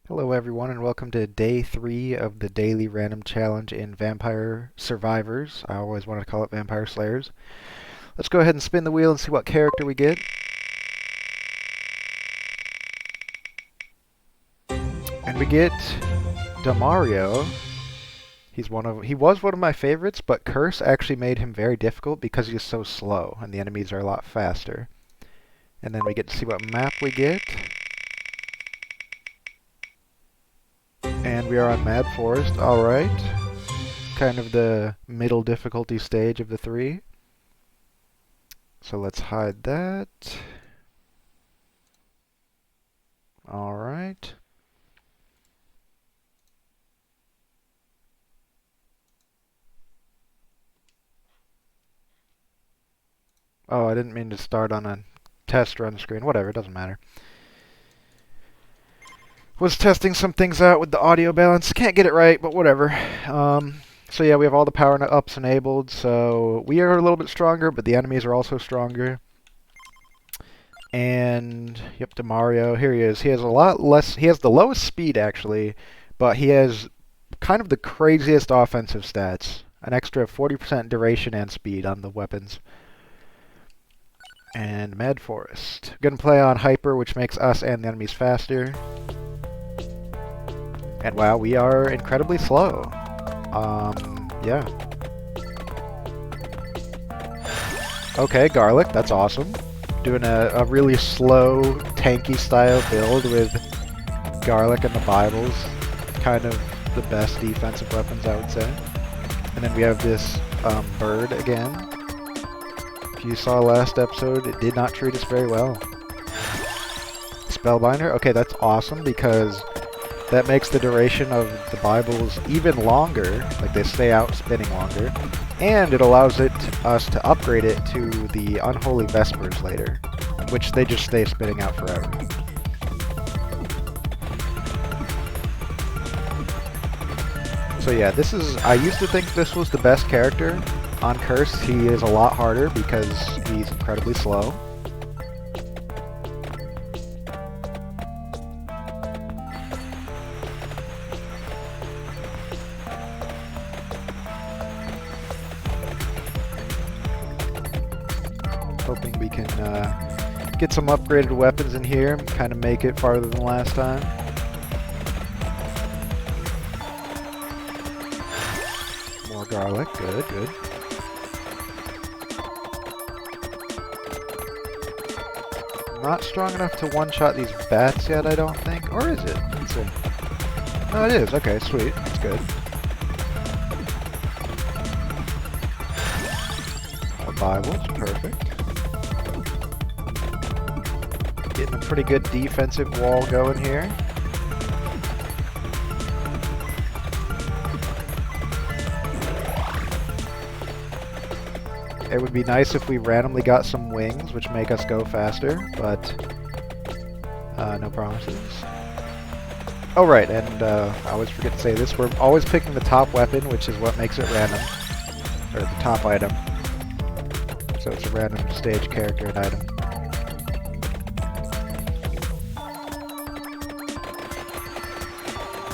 Hello everyone and welcome to day 3 of the daily random challenge in Vampire Survivors. I always want to call it Vampire Slayers. Let's go ahead and spin the wheel and see what character we get. And we get Demario. He was one of my favorites, but Curse actually made him very difficult because he's so slow and the enemies are a lot faster. And then we get to see what map we get. And we are on Mad Forest, alright. Kind of the middle difficulty stage of the three. So let's hide that. Alright. Oh, I didn't mean to start on a test run screen. Whatever, it doesn't matter. Was testing some things out with the audio balance. Can't get it right, but whatever. So yeah, we have all the power ups enabled, so we are a little bit stronger, but the enemies are also stronger. And, yep, Demario, here he is. He has a lot less, he has the lowest speed, actually, but he has kind of the craziest offensive stats. An extra 40% duration and speed on the weapons. And Mad Forest. Gonna play on Hyper, which makes us and the enemies faster. And wow, we are incredibly slow. Yeah. Okay, Garlic, that's awesome. Doing a really slow, tanky style build with Garlic and the Bibles. Kind of the best defensive weapons, I would say. And then we have this bird again. If you saw last episode, it did not treat us very well. Spellbinder, okay, that's awesome because that makes the duration of the Bibles even longer, like they stay out spinning longer, and it allows us to upgrade it to the Unholy Vespers later, which they just stay spinning out forever. So yeah, I used to think this was the best character. On Curse, he is a lot harder because he's incredibly slow. Hoping we can get some upgraded weapons in here and kind of make it farther than last time. More Garlic, good, good. Not strong enough to one-shot these bats yet, I don't think. Or is it? Let's see. No, it is. Okay, sweet. That's good. More Bibles, perfect. Getting a pretty good defensive wall going here. It would be nice if we randomly got some wings, which make us go faster, but no promises. Oh right, and I always forget to say this, we're always picking the top weapon, which is what makes it random, or the top item. So it's a random stage character and item.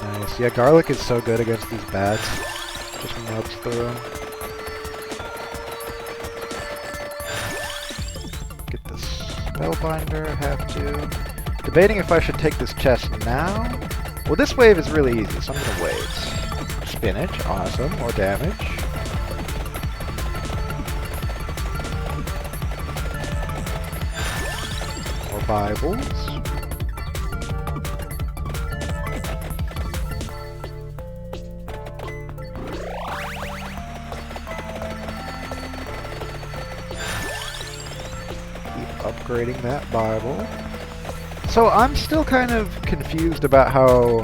Nice. Yeah, Garlic is so good against these bats. Just melts through them. Get the Spellbinder, have to. Debating if I should take this chest now. Well, this wave is really easy, so I'm gonna wait. Spinach, awesome. More damage. More Bibles. Upgrading that Bible. So I'm still kind of confused about how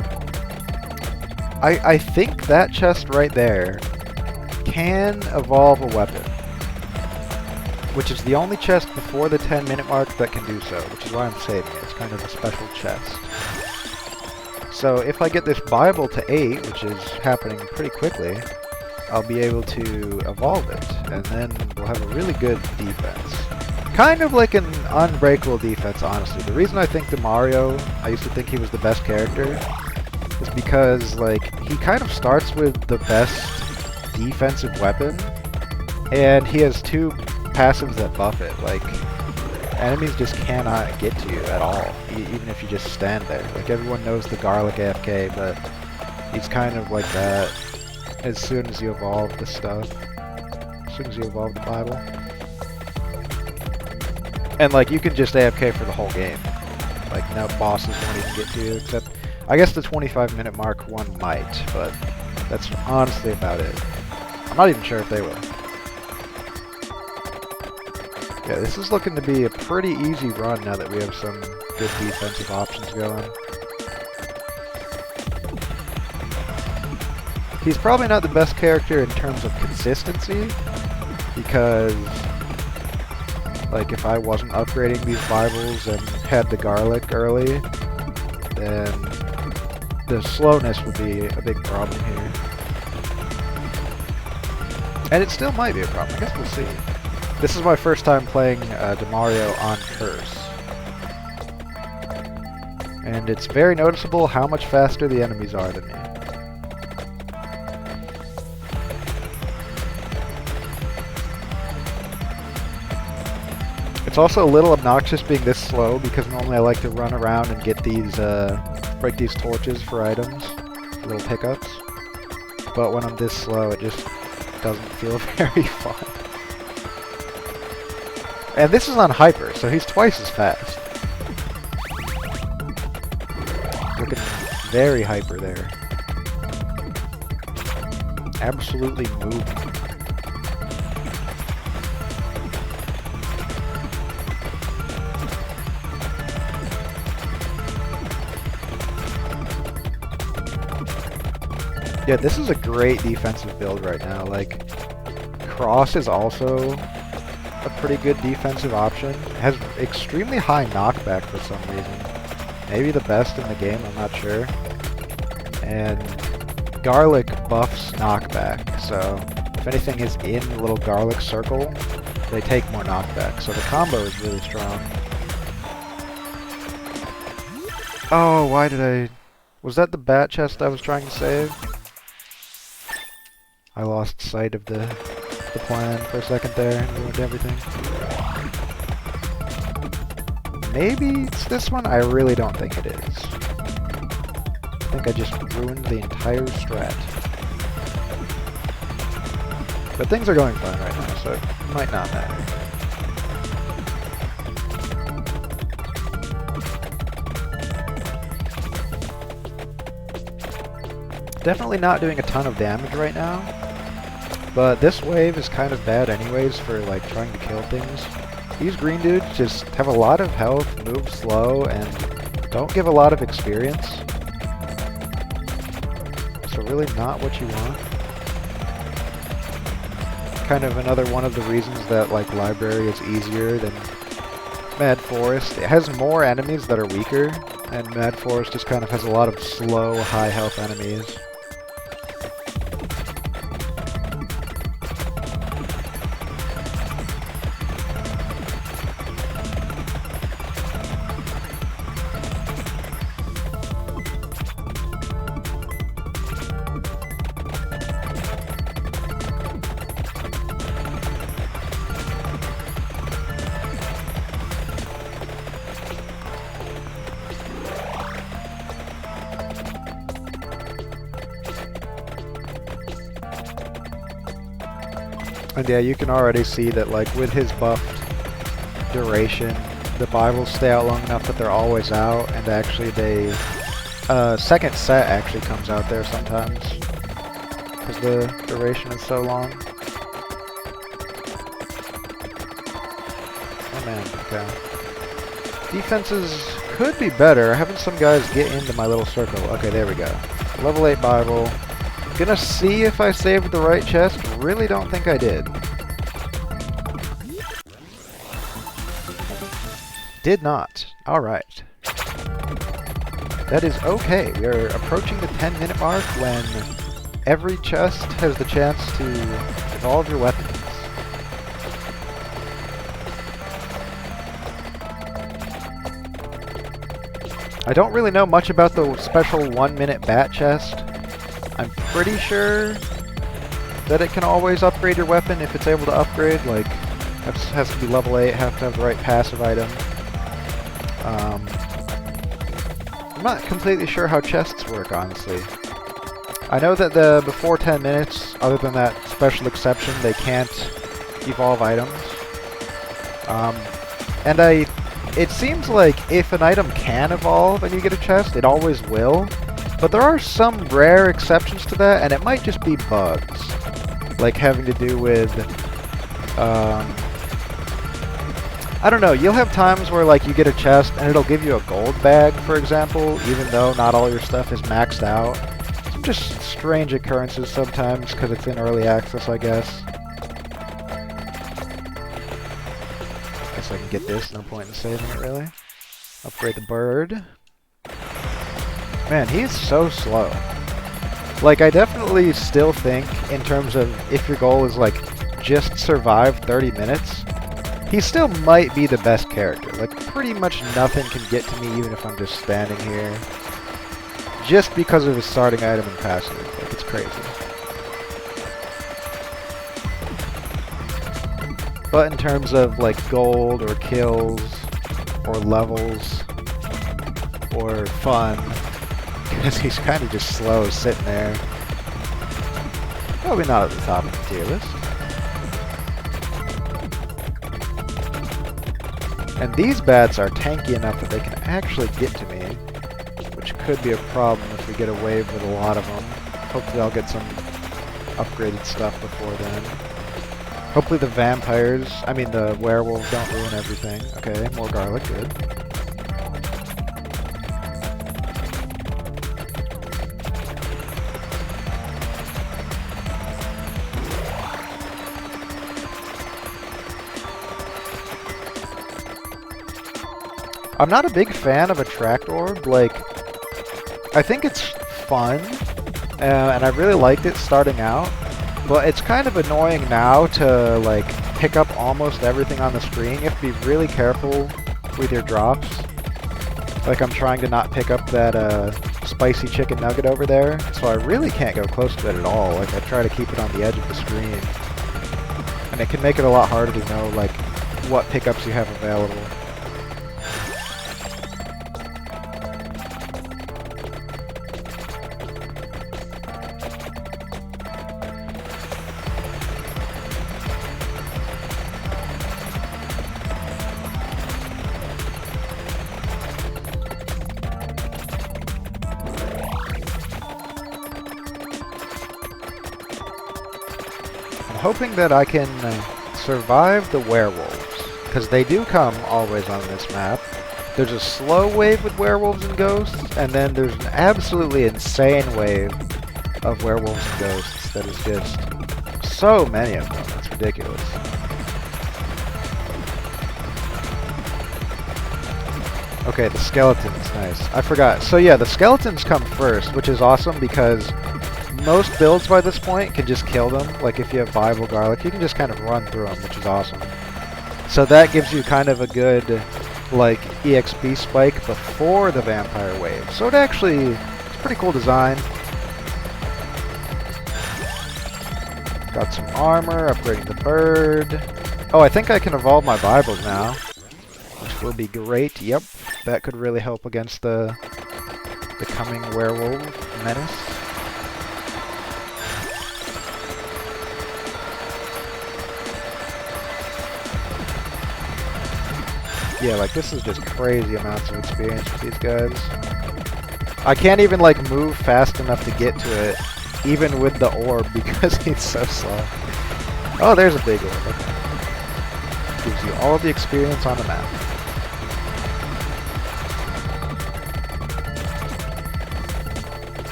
I think that chest right there can evolve a weapon, which is the only chest before the 10-minute mark that can do so, which is why I'm saving it. It's kind of a special chest. So if I get this Bible to 8, which is happening pretty quickly, I'll be able to evolve it, and then we'll have a really good defense. Kind of like an unbreakable defense, honestly. The reason I think Demario, I used to think he was the best character, is because, like, he kind of starts with the best defensive weapon, and he has 2 passives that buff it. Like, enemies just cannot get to you at all, even if you just stand there. Like, everyone knows the garlic AFK, but he's kind of like that as soon as you evolve the stuff. As soon as you evolve the Bible. And, like, you can just AFK for the whole game. Like, no bosses won't even get to you, except, I guess the 25-minute mark one might, but that's honestly about it. I'm not even sure if they will. Yeah, this is looking to be a pretty easy run now that we have some good defensive options going. He's probably not the best character in terms of consistency, because, like, if I wasn't upgrading these Bibles and had the garlic early, then the slowness would be a big problem here. And it still might be a problem. I guess we'll see. This is my first time playing DeMario on Curse. And it's very noticeable how much faster the enemies are than me. It's also a little obnoxious being this slow, because normally I like to run around and get these, break these torches for items, little pickups. But when I'm this slow, it just doesn't feel very fun. And this is on Hyper, so he's twice as fast. Looking very hyper there. Absolutely moving. Yeah, this is a great defensive build right now. Like, Cross is also a pretty good defensive option. It has extremely high knockback for some reason. Maybe the best in the game, I'm not sure. And Garlic buffs knockback, so if anything is in the little Garlic circle, they take more knockback. So the combo is really strong. Oh, why did I... Was that the bat chest I was trying to save? I lost sight of the plan for a second there and ruined everything. Maybe it's this one? I really don't think it is. I think I just ruined the entire strat. But things are going fine right now, so it might not matter. Definitely not doing a ton of damage right now. But this wave is kind of bad anyways for, like, trying to kill things. These green dudes just have a lot of health, move slow, and don't give a lot of experience. So really not what you want. Kind of another one of the reasons that, like, Library is easier than Mad Forest. It has more enemies that are weaker, and Mad Forest just kind of has a lot of slow, high health enemies. And yeah, you can already see that, like, with his buffed duration, the Bibles stay out long enough that they're always out, and actually they... second set actually comes out there sometimes, because the duration is so long. Oh man, okay. Defenses could be better. Having some guys get into my little circle. Okay, there we go. Level 8 Bible. Gonna see if I saved the right chest. Really don't think I did. Did not. Alright. That is okay. We are approaching the 10-minute mark when every chest has the chance to evolve your weapons. I don't really know much about the special 1-minute bat chest. I'm pretty sure that it can always upgrade your weapon if it's able to upgrade. Like, it has to be level 8, have to have the right passive item. I'm not completely sure how chests work, honestly. I know that before 10 minutes, other than that special exception, they can't evolve items. It seems like if an item can evolve and you get a chest, it always will. But there are some rare exceptions to that, and it might just be bugs. Like having to do with, I don't know, you'll have times where like you get a chest and it'll give you a gold bag, for example, even though not all your stuff is maxed out. Some just strange occurrences sometimes because it's in early access, I guess. Guess I can get this, no point in saving it really. Upgrade the bird. Man, he's so slow. Like, I definitely still think, in terms of if your goal is, like, just survive 30 minutes, he still might be the best character. Like, pretty much nothing can get to me even if I'm just standing here. Just because of his starting item and passive. Like, it's crazy. But in terms of, like, gold or kills or levels or fun, because he's kind of just slow sitting there. Probably not at the top of the tier list. And these bats are tanky enough that they can actually get to me, which could be a problem if we get a wave with a lot of them. Hopefully I'll get some upgraded stuff before then. Hopefully the the werewolves don't ruin everything. Okay, more garlic, good. I'm not a big fan of Attract Orb. Like, I think it's fun, and I really liked it starting out, but it's kind of annoying now to, like, pick up almost everything on the screen. You have to be really careful with your drops. Like, I'm trying to not pick up that, spicy chicken nugget over there, so I really can't go close to it at all. Like, I try to keep it on the edge of the screen. And it can make it a lot harder to know, like, what pickups you have available. Hoping that I can survive the werewolves, because they do come always on this map. There's a slow wave with werewolves and ghosts, and then there's an absolutely insane wave of werewolves and ghosts that is just so many of them. It's ridiculous. Okay, the skeletons, nice. I forgot. So yeah, the skeletons come first, which is awesome because most builds by this point can just kill them. Like if you have viable garlic, you can just kind of run through them, which is awesome. So that gives you kind of a good, like, EXP spike before the vampire wave. So it's a pretty cool design. Got some armor, upgrading the bird. Oh, I think I can evolve my Bibles now, which will be great. Yep, that could really help against the coming werewolf menace. Yeah, like, this is just crazy amounts of experience with these guys. I can't even, like, move fast enough to get to it, even with the orb, because it's so slow. Oh, there's a big orb. Okay. Gives you all the experience on the map.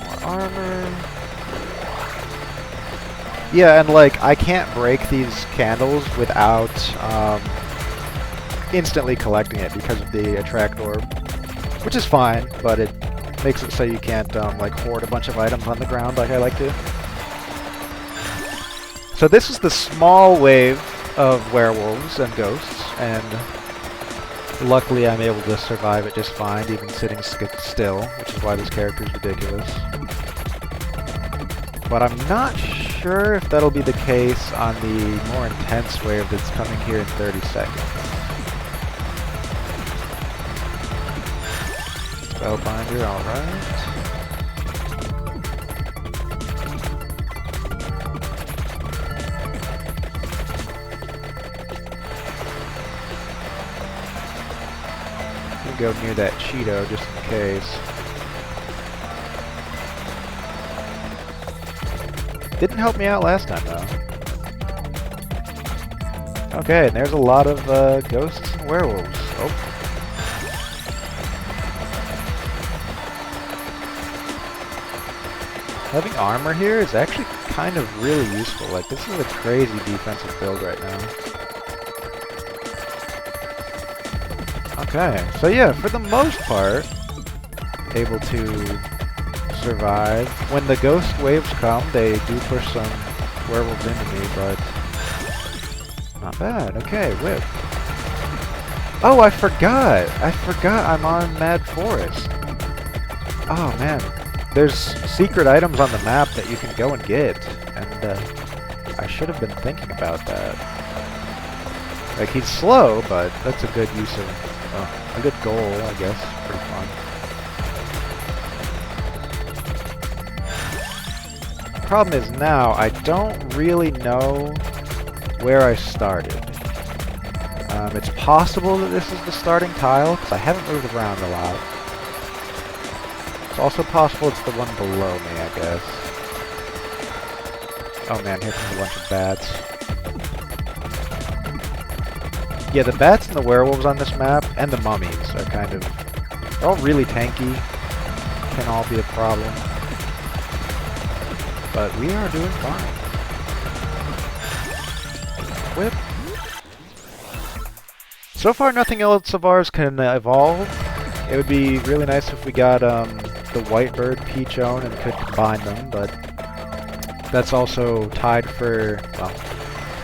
More armor. Yeah, and like, I can't break these candles without instantly collecting it because of the attract orb, which is fine, but it makes it so you can't like hoard a bunch of items on the ground like I like to. So this is the small wave of werewolves and ghosts, and luckily I'm able to survive it just fine, even sitting still, which is why this character is ridiculous. But I'm not sure if that'll be the case on the more intense wave that's coming here in 30 seconds. Spellbinder, alright. Go near that Cheeto just in case. Didn't help me out last time though. Okay, and there's a lot of ghosts and werewolves. Oh. Having armor here is actually kind of really useful. Like, this is a crazy defensive build right now. Okay, so yeah, for the most part, able to survive. When the ghost waves come, they do push some werewolves into me, but not bad. Okay, whip. Oh, I forgot I'm on Mad Forest. Oh man, there's secret items on the map that you can go and get, and I should have been thinking about that. Like, he's slow, but that's a good use of a good goal, I guess. Pretty fun. Problem is now, I don't really know where I started. It's possible that this is the starting tile, because I haven't moved around a lot. It's also possible it's the one below me, I guess. Oh man, here comes a bunch of bats. Yeah, the bats and the werewolves on this map, and the mummies, are kind of... they're all really tanky. Can all be a problem. But we are doing fine. Whip. So far, nothing else of ours can evolve. It would be really nice if we got the Whitebird Peachone and could combine them, but that's also tied for... well,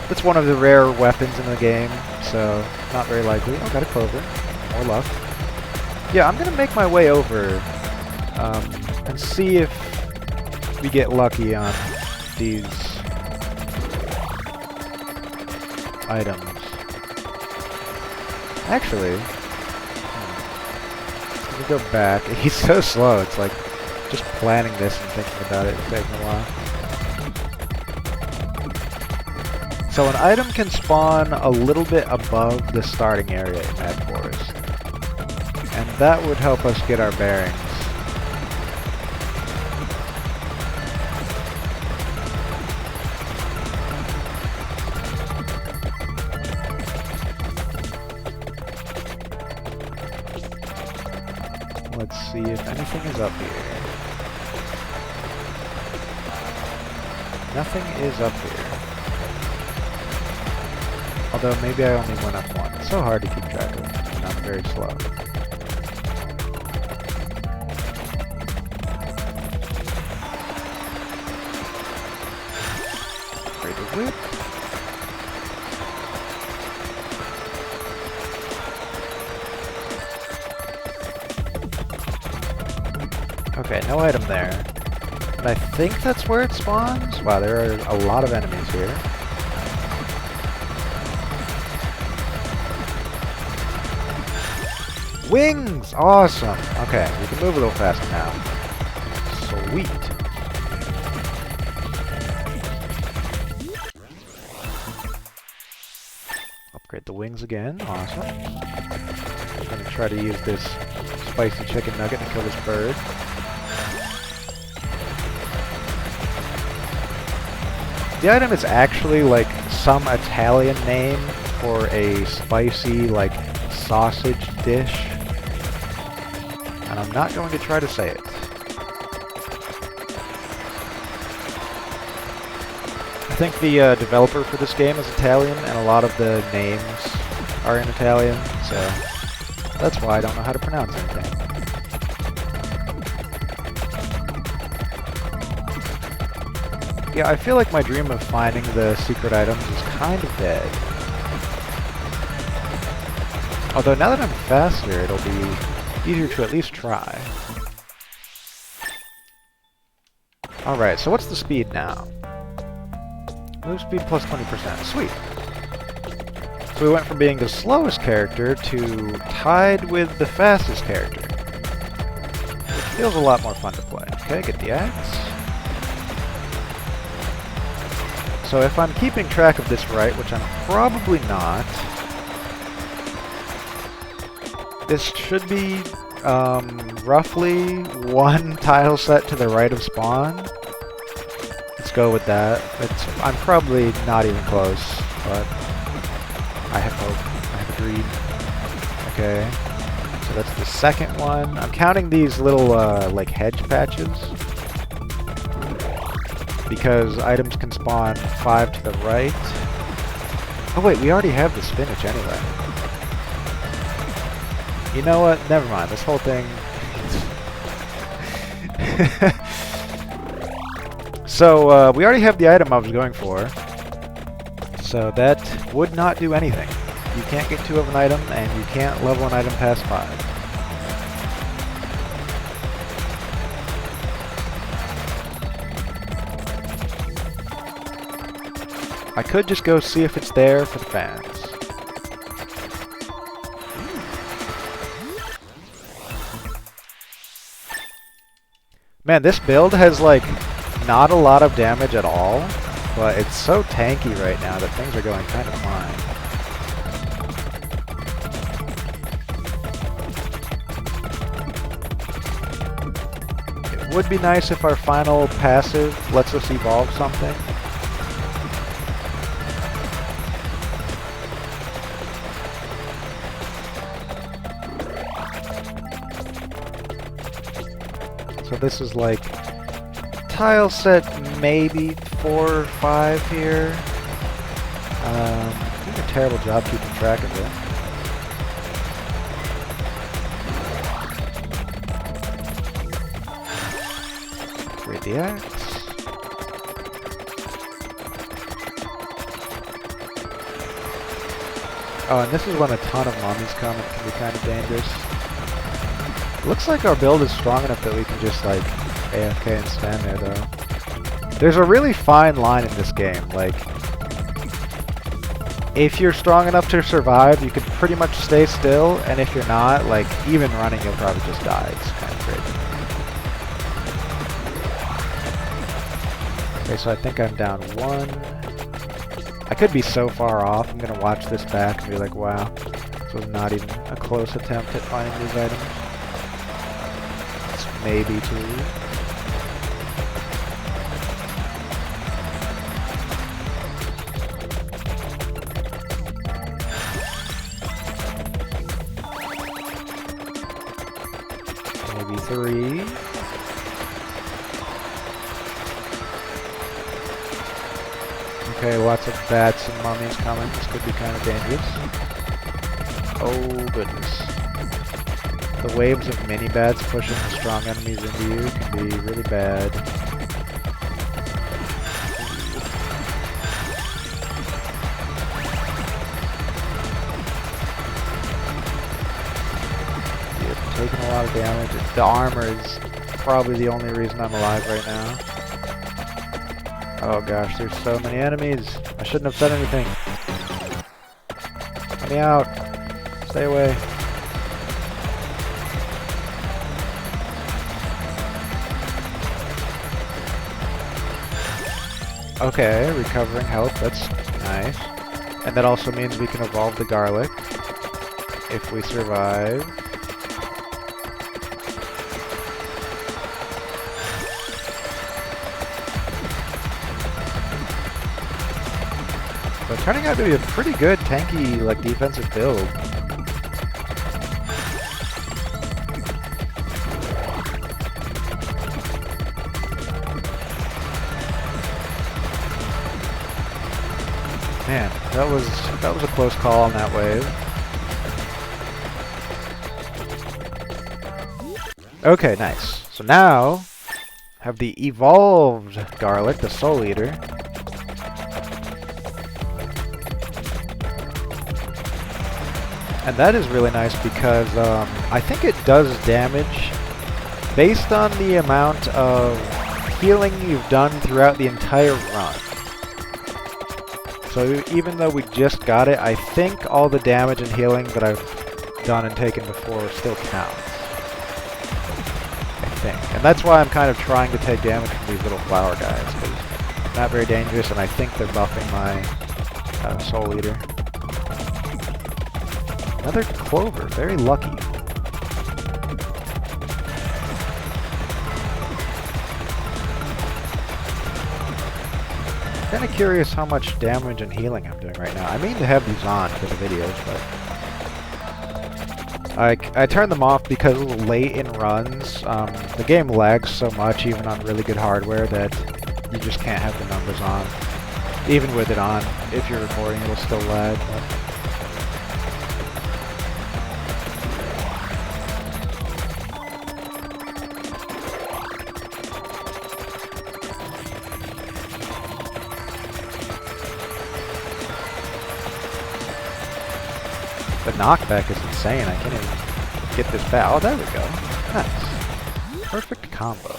it's one of the rare weapons in the game, so not very likely. Oh, got a clover. More luck. Yeah, I'm gonna make my way over and see if we get lucky on these items. Actually, let me go back. He's so slow. It's like just planning this and thinking about it is taking a while. So an item can spawn a little bit above the starting area in Mad Forest. And that would help us get our bearings. Let's see if anything is up here. Nothing is up here. Although maybe I only went up one. It's so hard to keep track of, and I'm very slow. Great whip. Okay, no item there. And I think that's where it spawns. Wow, there are a lot of enemies here. Wings! Awesome! Okay, we can move a little faster now. Sweet. Upgrade the wings again. Awesome. I'm gonna try to use this spicy chicken nugget to kill this bird. The item is actually like some Italian name for a spicy, like, sausage dish. And I'm not going to try to say it. I think the developer for this game is Italian, and a lot of the names are in Italian, so that's why I don't know how to pronounce anything. Yeah, I feel like my dream of finding the secret items is kind of dead. Although now that I'm faster, it'll be easier to at least try. Alright, so what's the speed now? Move speed plus 20%. Sweet. So we went from being the slowest character to tied with the fastest character. Which feels a lot more fun to play. Okay, get the axe. So if I'm keeping track of this right, which I'm probably not, this should be roughly one tile set to the right of spawn. Let's go with that. I'm probably not even close, but I have hope. I have a dream. Okay. So that's the second one. I'm counting these little, like, hedge patches. Because items can spawn 5 to the right. Oh wait, we already have the spinach anyway. You know what? Never mind. This whole thing... So, we already have the item I was going for. So that would not do anything. You can't get 2 of an item, and you can't level an item past 5. I could just go see if it's there for the fans. Man, this build has, like, not a lot of damage at all, but it's so tanky right now that things are going kind of fine. It would be nice if our final passive lets us evolve something. So this is like tile set maybe 4 or 5 here. Doing a terrible job keeping track of it. Trade the axe. Oh, and this is when a ton of mummies come. It can be kind of dangerous. Looks like our build is strong enough that we can just, like, AFK and stand there, though. There's a really fine line in this game. Like, if you're strong enough to survive, you can pretty much stay still, and if you're not, like, even running, you'll probably just die. It's kind of crazy. Okay, so I think I'm down 1. I could be so far off. I'm going to watch this back and be like, wow, this was not even a close attempt at finding these items. Maybe 2. Maybe 3. Okay, lots of bats and mummies coming. This could be kind of dangerous. Oh goodness. The waves of mini-bats pushing the strong enemies into you can be really bad. You're taking a lot of damage. The armor is probably the only reason I'm alive right now. Oh gosh, there's so many enemies. I shouldn't have said anything. Let me out. Stay away. Okay, recovering health, that's nice. And that also means we can evolve the garlic if we survive. So turning out to be a pretty good tanky, like, defensive build. Man, that was a close call on that wave. Okay, nice. So now have the evolved garlic, the Soul Eater. And that is really nice because I think it does damage based on the amount of healing you've done throughout the entire run. So even though we just got it, I think all the damage and healing that I've done and taken before still counts. I think. And that's why I'm kind of trying to take damage from these little flower guys, because they're not very dangerous, and I think they're buffing my Soul Eater. Another Clover, very lucky. Kind of curious how much damage and healing I'm doing right now. I mean to have these on for the videos, but I turn them off because late in runs, the game lags so much, even on really good hardware, that you just can't have the numbers on. Even with it on, if you're recording, it'll still lag. But the knockback is insane. I can't even get this back. Oh, there we go. Nice. Perfect combo.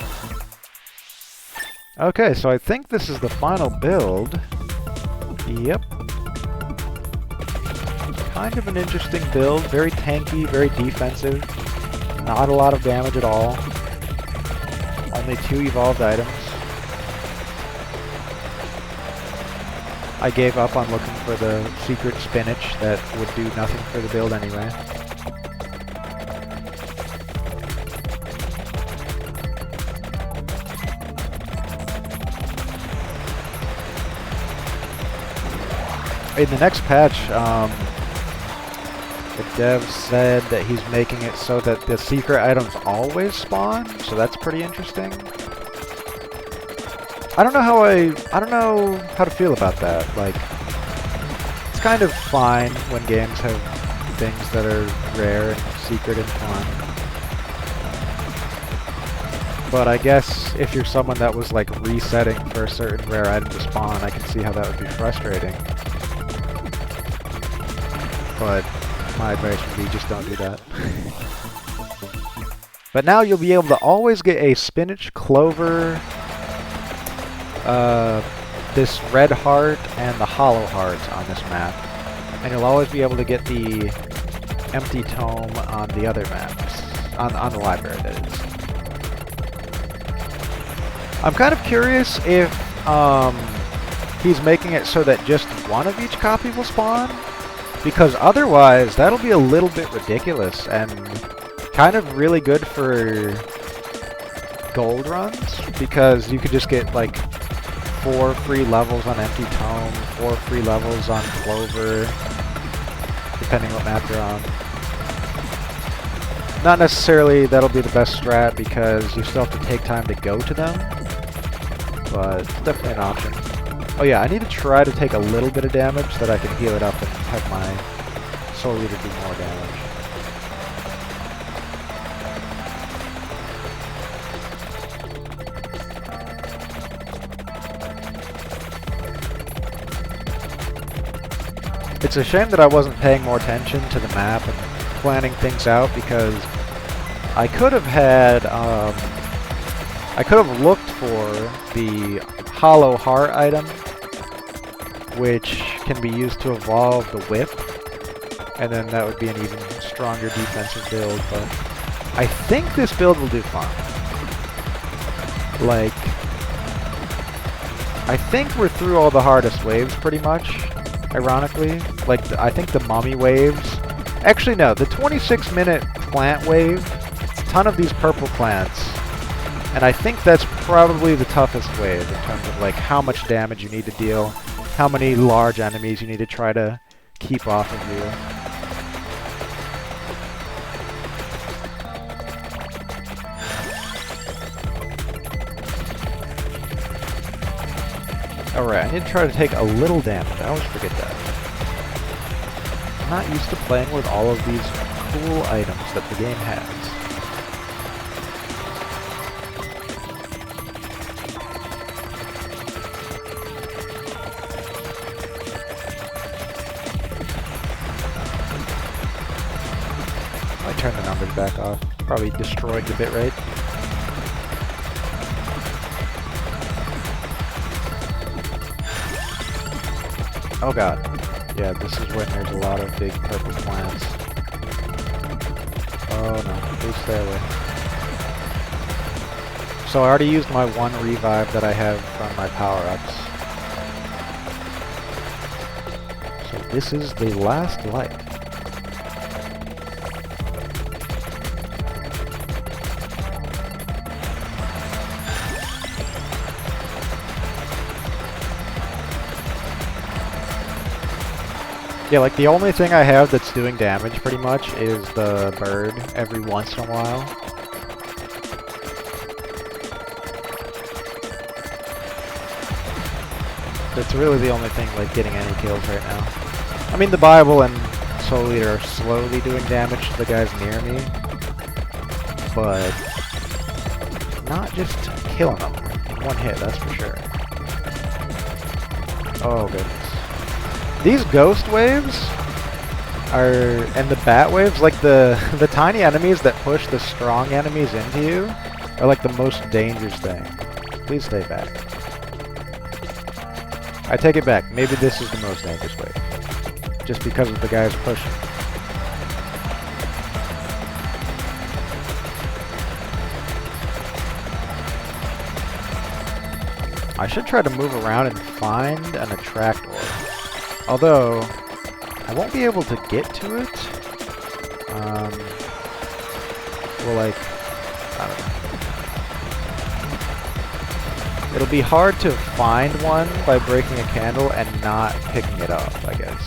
Okay, so I think this is the final build. Yep. Kind of an interesting build. Very tanky, very defensive. Not a lot of damage at all. Only 2 evolved items. I gave up on looking for the secret spinach that would do nothing for the build anyway. In the next patch, the dev said that he's making it so that the secret items always spawn, so that's pretty interesting. I don't know how to feel about that. Like, it's kind of fine when games have things that are rare and secret and fun. But I guess if you're someone that was like resetting for a certain rare item to spawn, I can see how that would be frustrating. But my advice would be just don't do that. But now you'll be able to always get a spinach, clover, this red heart and the hollow heart on this map, and you'll always be able to get the empty tome on the other maps, on the library, that is. I'm kind of curious if he's making it so that just one of each copy will spawn, because otherwise that'll be a little bit ridiculous and kind of really good for gold runs, because you could just get like 4 free levels on Empty Tome, 4 free levels on Clover, depending what map you're on. Not necessarily that'll be the best strat, because you still have to take time to go to them, but it's definitely an option. Oh yeah, I need to try to take a little bit of damage so that I can heal it up and have my Soul Eater do more damage. It's a shame that I wasn't paying more attention to the map and planning things out, because I could have had, I could have looked for the hollow heart item, which can be used to evolve the whip, and then that would be an even stronger defensive build, but I think this build will do fine. Like, I think we're through all the hardest waves pretty much. Ironically, like, I think the mummy waves... Actually, no, the 26-minute plant wave, it's a ton of these purple plants, and I think that's probably the toughest wave in terms of, like, how much damage you need to deal, how many large enemies you need to try to keep off of you. Alright, I need to try to take a little damage. I always forget that. I'm not used to playing with all of these cool items that the game has. numbers back off. Probably destroyed the bitrate. Oh god. Yeah, this is when there's a lot of big purple plants. Oh no, please stay away. So I already used my one revive that I have from my power-ups. So this is the last life. Yeah, like the only thing I have that's doing damage pretty much is the bird every once in a while. That's really the only thing like getting any kills right now. I mean, the Bible and Soul Eater are slowly doing damage to the guys near me, but not just killing them in one hit, that's for sure. Oh goodness. These ghost waves are, and the bat waves, like the tiny enemies that push the strong enemies into you, are like the most dangerous thing. Please stay back. I take it back. Maybe this is the most dangerous wave, just because of the guys pushing. I should try to move around and find an attract orb. Although, I won't be able to get to it. Well, like, I don't know. It'll be hard to find one by breaking a candle and not picking it up, I guess.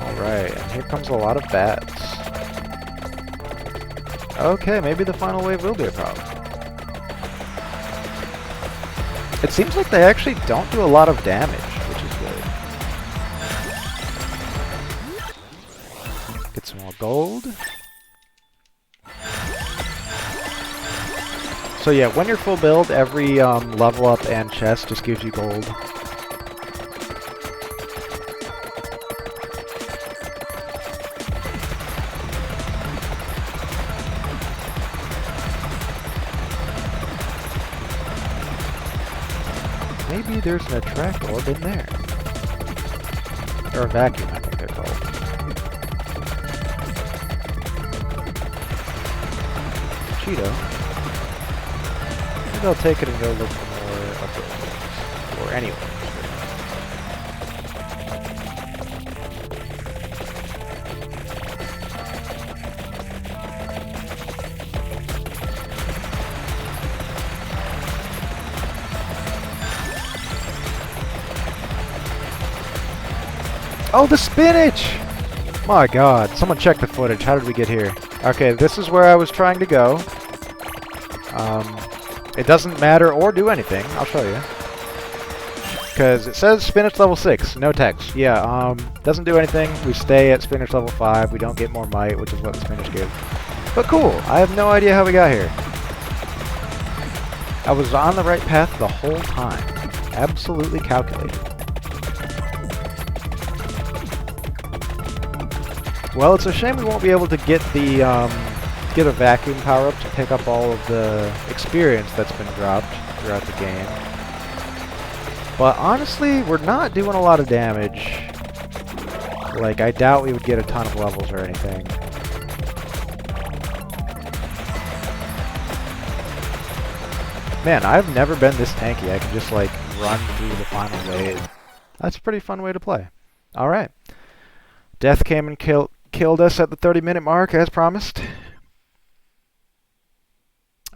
Alright, and here comes a lot of bats. Okay, maybe the final wave will be a problem. It seems like they actually don't do a lot of damage, which is good. Get some more gold. So yeah, when you're full build, every level up and chest just gives you gold. Maybe there's an attract orb in there. Or a vacuum, I think they're called. Cheeto. Maybe I'll take it and go look for more of those. Or anywhere. Oh, the spinach! My god, someone check the footage. How did we get here? Okay, this is where I was trying to go. It doesn't matter or do anything. I'll show you. Because it says spinach level 6, no text. Yeah, doesn't do anything. We stay at spinach level 5. We don't get more might, which is what the spinach gives. But cool, I have no idea how we got here. I was on the right path the whole time. Absolutely calculated. Well, it's a shame we won't be able to get the get a vacuum power up to pick up all of the experience that's been dropped throughout the game. But honestly, we're not doing a lot of damage. Like, I doubt we would get a ton of levels or anything. Man, I've never been this tanky. I can just like run through the final wave. That's a pretty fun way to play. Alright. Death came and killed us at the 30-minute mark, as promised.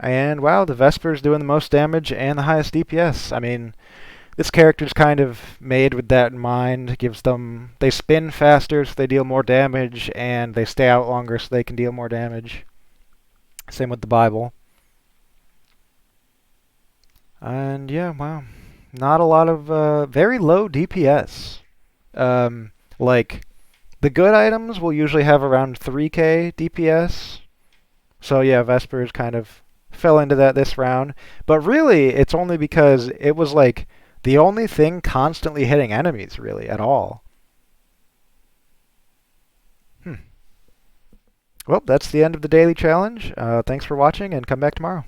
And wow, the Vesper's doing the most damage and the highest DPS. I mean, this character's kind of made with that in mind. Gives them, they spin faster so they deal more damage, and they stay out longer so they can deal more damage. Same with the Bible. And yeah, wow. Not a lot of, very low DPS. Like, The good items will usually have around 3k DPS. So yeah, Vespers kind of fell into that this round. But really, it's only because it was like the only thing constantly hitting enemies, really, at all. Hmm. Well, that's the end of the daily challenge. Thanks for watching, and come back tomorrow.